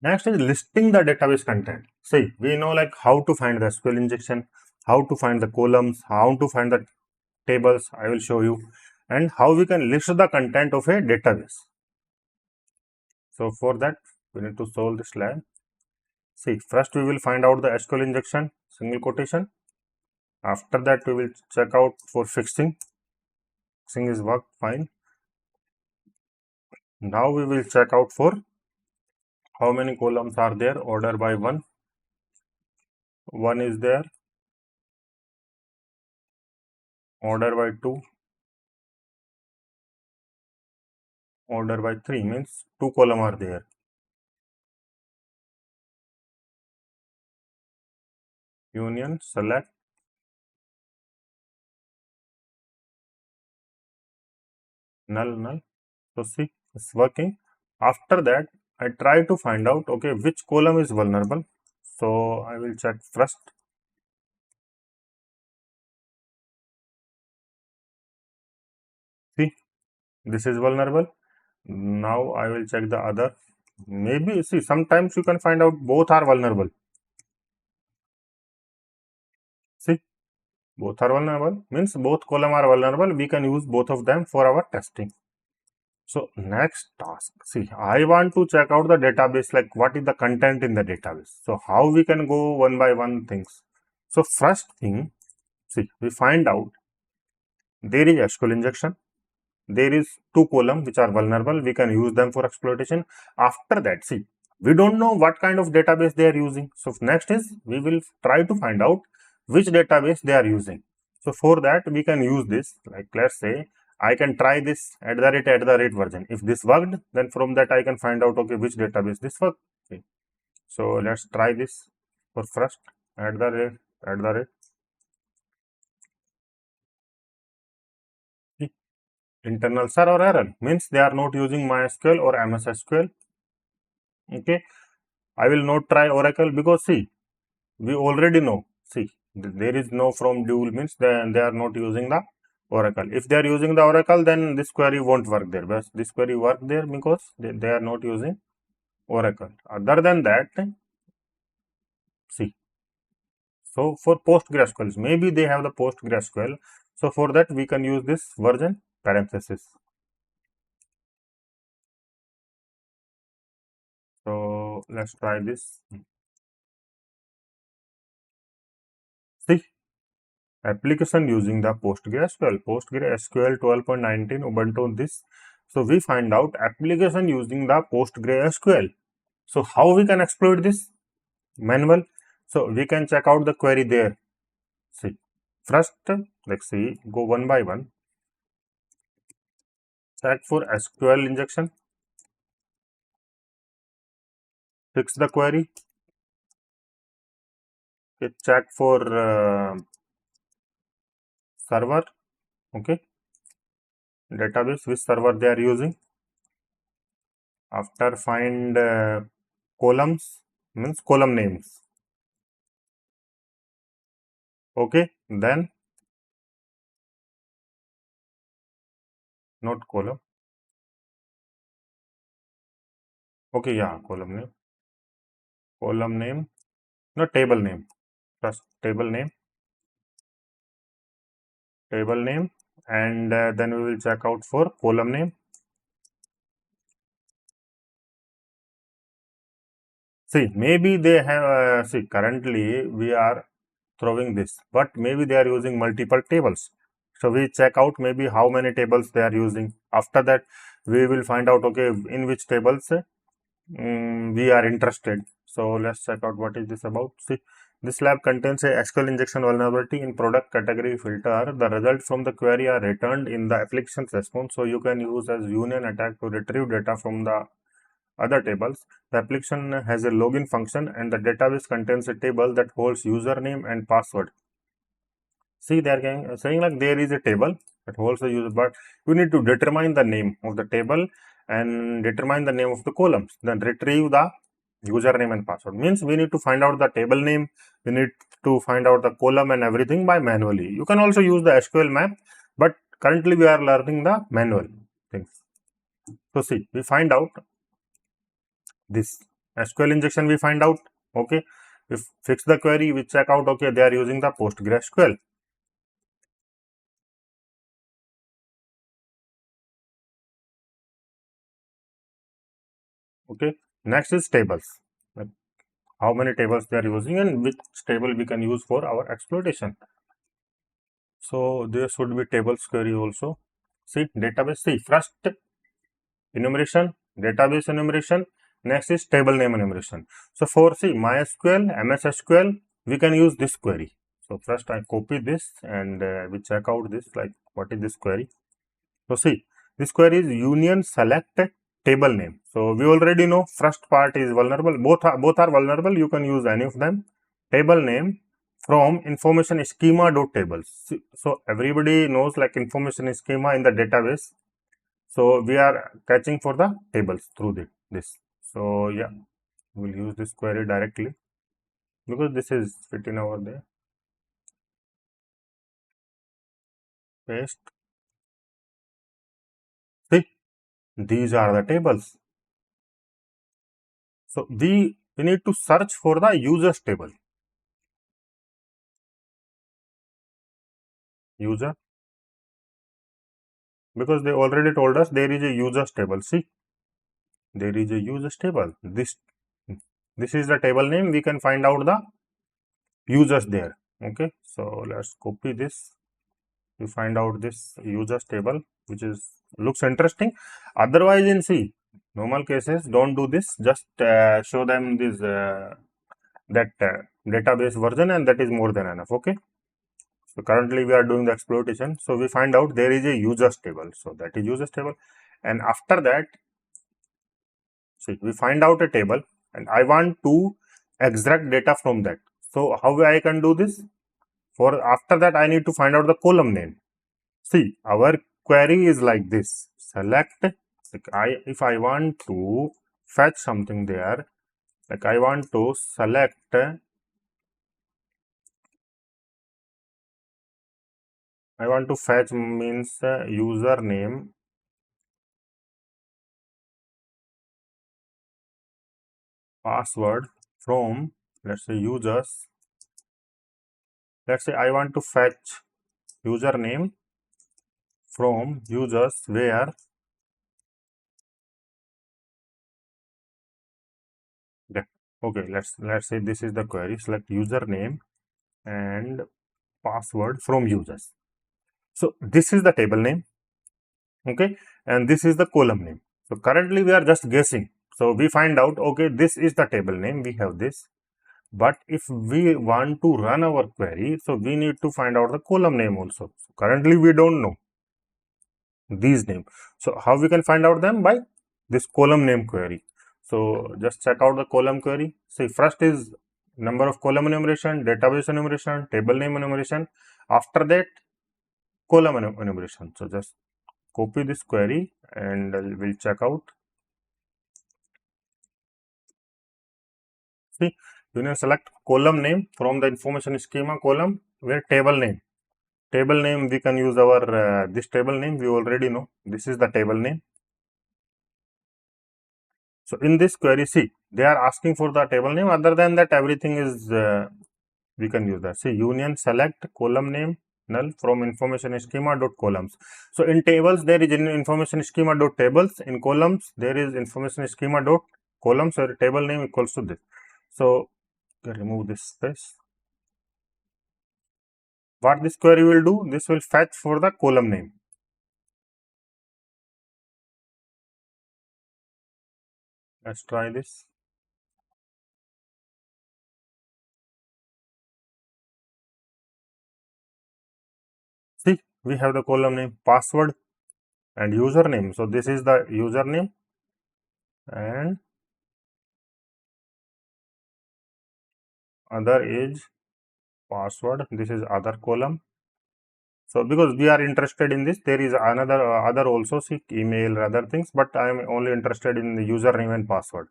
Next is listing the database content. See, we know like how to find the SQL injection, how to find the columns, how to find the tables. I will show you, and how we can list the content of a database. So for that, we need to solve this lab. See, first we will find out the SQL injection, single quotation. After that, we will check out for fixing. Fixing is worked fine. Now we will check out for how many columns are there, order by 1. 1 is there, order by 2, order by 3, means 2 columns are there. Union, select, null, null. So see, it's working. After that, I try to find out, okay, which column is vulnerable. So I will check first. See, this is vulnerable. Now I will check the other. Maybe, see, sometimes you can find out both are vulnerable. See, both are vulnerable, means both column are vulnerable. We can use both of them for our testing. So next task, see, I want to check out the database, like what is the content in the database. So how we can go one by one things. So first thing, see, we find out there is SQL injection. There is 2 columns which are vulnerable. We can use them for exploitation. After that, see, we don't know what kind of database they are using. So next is we will try to find out which database they are using. So for that, we can use this, like let's say I can try this @ version. If this worked, then from that I can find out, okay, which database this worked. Okay. So let's try this for first @ internal server error, means they are not using MySQL or MS SQL. Okay, I will not try Oracle because see, we already know, see, there is no from dual, means they are not using the Oracle. If they are using the Oracle, then this query won't work there. But this query work there because they are not using Oracle. Other than that, see, so for PostgreSQL, maybe they have the PostgreSQL. So for that, we can use this version parenthesis. So let's try this. See, application using the PostgreSQL 12.19 Ubuntu this. So we find out application using the PostgreSQL. So how we can exploit this? Manual. So we can check out the query there. See, first, let's see, go one by one. Check for SQL injection. Fix the query. Okay, check for server. Okay, database, which server they are using. After find columns, means column names. Okay, then not column. Okay, yeah, column name. Column name, no, table name. First table name, and then we will check out for column name. See, maybe they have, see, currently we are throwing this, but maybe they are using multiple tables. So we check out maybe how many tables they are using. After that, we will find out, okay, in which tables we are interested. So let's check out what is this about. See, this lab contains a SQL injection vulnerability in product category filter. The results from the query are returned in the application's response. So you can use as union attack to retrieve data from the other tables. The application has a login function and the database contains a table that holds username and password. See, they are saying like there is a table that holds the user, but you need to determine the name of the table and determine the name of the columns. Then retrieve the username and password. Means we need to find out the table name. We need to find out the column and everything by manually. You can also use the SQL map, but currently we are learning the manual things. So see, we find out this. SQL injection we find out. Okay, we fix the query, we check out, okay, they are using the PostgreSQL. Okay, next is tables. Like how many tables they are using and which table we can use for our exploitation. So there should be tables query also. See, database, see, first enumeration, database enumeration, next is table name enumeration. So for see MySQL, MS SQL, we can use this query. So first I copy this and we check out this, like what is this query. So see, this query is union select table name. So we already know first part is vulnerable, both are vulnerable, you can use any of them. Table name from information schema dot tables. So everybody knows like information schema in the database. So we are catching for the tables through this. So yeah, we'll use this query directly because this is fitting over there. Paste. See, these are the tables. So we need to search for the users table. User, because they already told us there is a users table. See, there is a users table. This is the table name. We can find out the users there. Okay, so let's copy this. We find out this users table, which is looks interesting. Otherwise, in C, normal cases, don't do this. Just show them this that database version, and that is more than enough. Okay. So currently we are doing the exploitation. So we find out there is a users table. So that is users table, and after that, see, we find out a table, and I want to extract data from that. So how I can do this? For after that, I need to find out the column name. See, our query is like this. Select, like if I want to fetch something there, like I want to select, I want to fetch means username, password from, let's say, users. Let's say I want to fetch username from users where okay, let's say this is the query. Select username and password from users. So this is the table name. Okay, and this is the column name. So currently we are just guessing. So we find out, okay, this is the table name, we have this. But if we want to run our query, so we need to find out the column name also. So currently we don't know these names. So how we can find out them? By this column name query. So just check out the column query. See, first is number of column enumeration, database enumeration, table name enumeration. After that, column enumeration. So just copy this query and we'll check out. See, you need to select column name from the information schema column where table name. Table name, we can use our this table name, we already know. This is the table name. So in this query, see, they are asking for the table name. Other than that, everything is we can use that. See, union select column name null from information schema dot columns. So in tables there is information schema dot tables. In columns there is information schema dot columns, or table name equals to this. So remove this space. What this query will do? This will fetch for the column name. Let's try this. See, we have the column name, password and username. So this is the username and other is password. This is other column. So because we are interested in this, there is another other also, see, email, other things, but I am only interested in the username and password.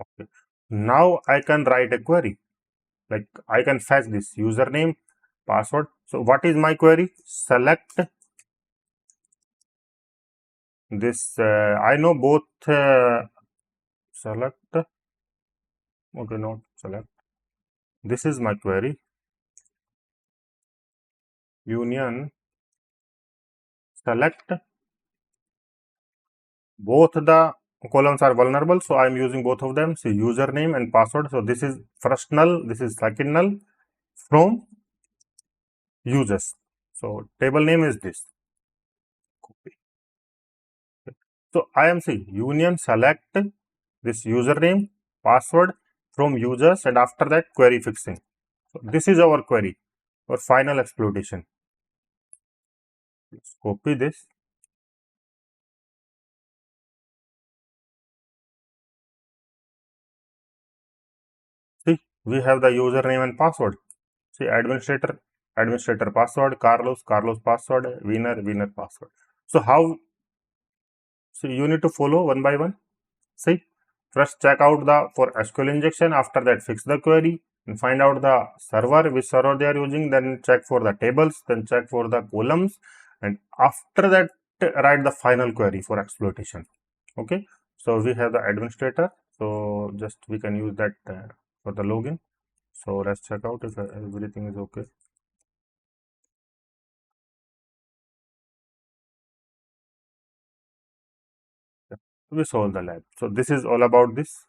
Okay. Now I can write a query. Like I can fetch this username, password. So what is my query? Select this. I know both select, okay, not select. This is my query. Union select, both the columns are vulnerable, so I am using both of them. So username and password. So this is first null, this is second null from users. So table name is this. Copy. So I am saying union select this username, password from users, and after that query fixing. So this is our query, our final exploitation. Let's copy this. See, we have the username and password. See, administrator password, Carlos password, winner password. So how? So you need to follow one by one. See, first check out the for SQL injection. After that, fix the query and find out the server, which server they are using. Then check for the tables. Then check for the columns, and after that, write the final query for exploitation. Okay. So we have the administrator. So just we can use that for the login. So let's check out if everything is okay. We solve the lab. So this is all about this.